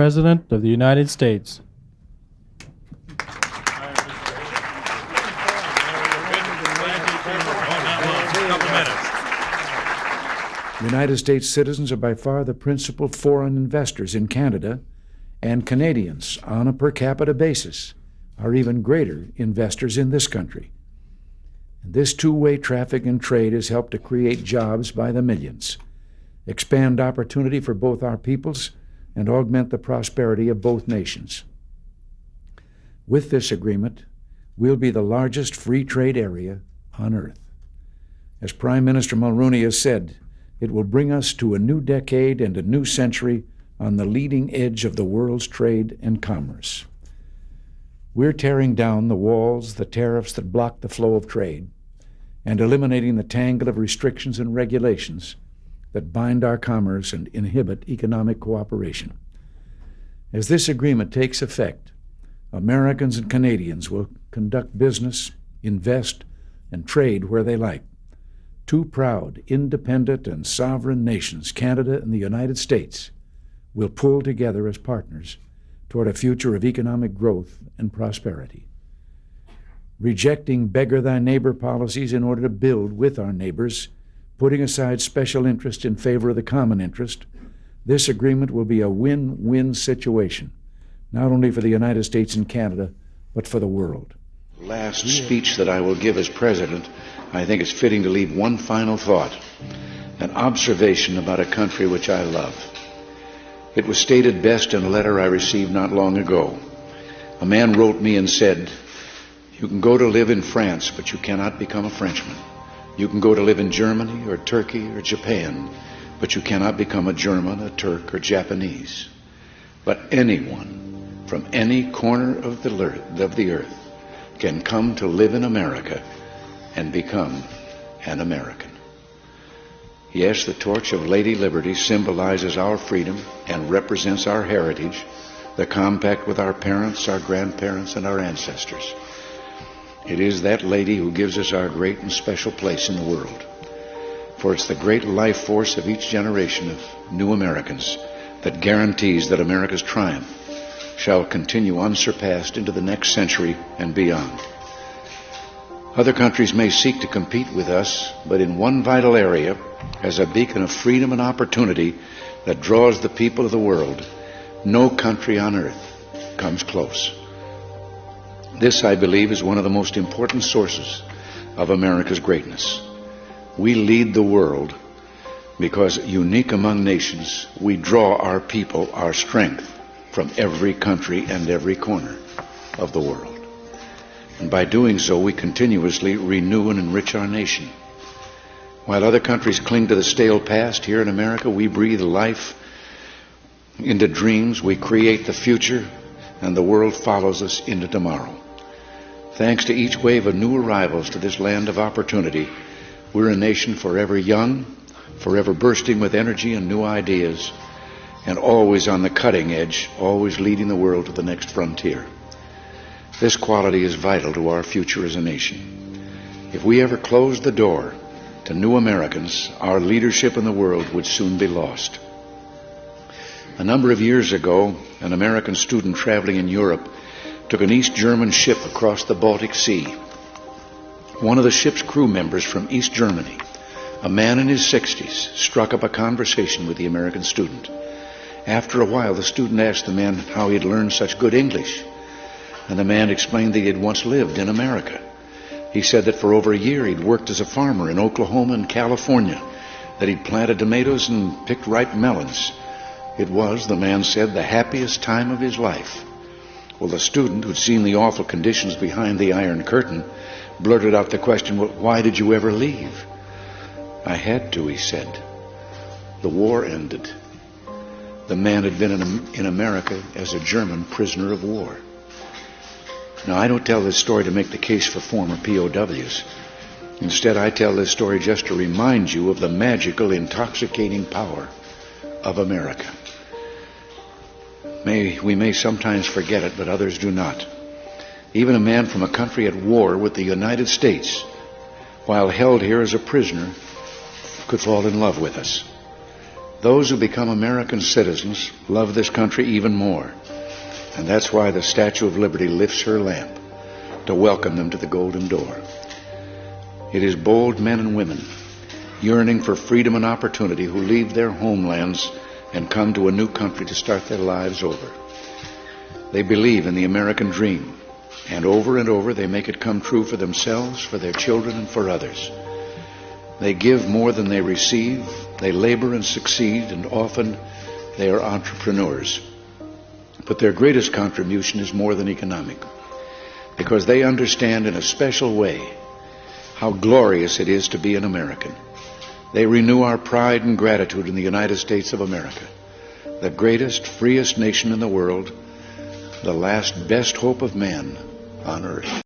President of the United States. United States citizens are by far the principal foreign investors in Canada, and Canadians, on a per capita basis, are even greater investors in this country. And this two-way traffic and trade has helped to create jobs by the millions, expand opportunity for both our peoples, and augment the prosperity of both nations. With this agreement, we'll be the largest free trade area on earth. As Prime Minister Mulroney has said, it will bring us to a new decade and a new century on the leading edge of the world's trade and commerce. We're tearing down the walls, the tariffs that block the flow of trade, and eliminating the tangle of restrictions and regulations that bind our commerce and inhibit economic cooperation. As this agreement takes effect, Americans and Canadians will conduct business, invest, and trade where they like. Two proud, independent, and sovereign nations, Canada and the United States, will pull together as partners toward a future of economic growth and prosperity. Rejecting beggar-thy-neighbor policies in order to build with our neighbors, putting aside special interest in favor of the common interest, this agreement will be a win-win situation, not only for the United States and Canada, but for the world. Last speech that I will give as president, I think it's fitting to leave one final thought, an observation about a country which I love. It was stated best in a letter I received not long ago. A man wrote me and said, "You can go to live in France, but you cannot become a Frenchman. You can go to live in Germany or Turkey or Japan, but you cannot become a German, a Turk, or Japanese. But anyone from any corner of the earth can come to live in America and become an American." Yes, the torch of Lady Liberty symbolizes our freedom and represents our heritage, the compact with our parents, our grandparents, and our ancestors. It is that lady who gives us our great and special place in the world. For it's the great life force of each generation of new Americans that guarantees that America's triumph shall continue unsurpassed into the next century and beyond. Other countries may seek to compete with us, but in one vital area, as a beacon of freedom and opportunity that draws the people of the world, no country on earth comes close. This, I believe, is one of the most important sources of America's greatness. We lead the world because, unique among nations, we draw our people, our strength, from every country and every corner of the world. And by doing so, we continuously renew and enrich our nation. While other countries cling to the stale past, here in America, we breathe life into dreams, we create the future, and the world follows us into tomorrow. Thanks to each wave of new arrivals to this land of opportunity, we're a nation forever young, forever bursting with energy and new ideas, and always on the cutting edge, always leading the world to the next frontier. This quality is vital to our future as a nation. If we ever closed the door to new Americans, our leadership in the world would soon be lost. A number of years ago, an American student traveling in Europe took an East German ship across the Baltic Sea. One of the ship's crew members from East Germany, a man in his 60s, struck up a conversation with the American student. After a while, the student asked the man how he had learned such good English, and the man explained that he had once lived in America. He said that for over a year he'd worked as a farmer in Oklahoma and California, that he'd planted tomatoes and picked ripe melons. It was, the man said, the happiest time of his life. Well, the student, who'd seen the awful conditions behind the Iron Curtain, blurted out the question, "Well, why did you ever leave?" "I had to," he said. "The war ended." The man had been in America as a German prisoner of war. Now, I don't tell this story to make the case for former POWs. Instead, I tell this story just to remind you of the magical, intoxicating power of America. We may sometimes forget it, but others do not. Even a man from a country at war with the United States, while held here as a prisoner, could fall in love with us. Those who become American citizens love this country even more, and that's why the Statue of Liberty lifts her lamp to welcome them to the Golden Door. It is bold men and women yearning for freedom and opportunity who leave their homelands and come to a new country to start their lives over. They believe in the American dream, and over they make it come true for themselves, for their children, and for others. They give more than they receive, they labor and succeed, and often they are entrepreneurs. But their greatest contribution is more than economic, because they understand in a special way how glorious it is to be an American. They renew our pride and gratitude in the United States of America, the greatest, freest nation in the world, the last best hope of man on earth.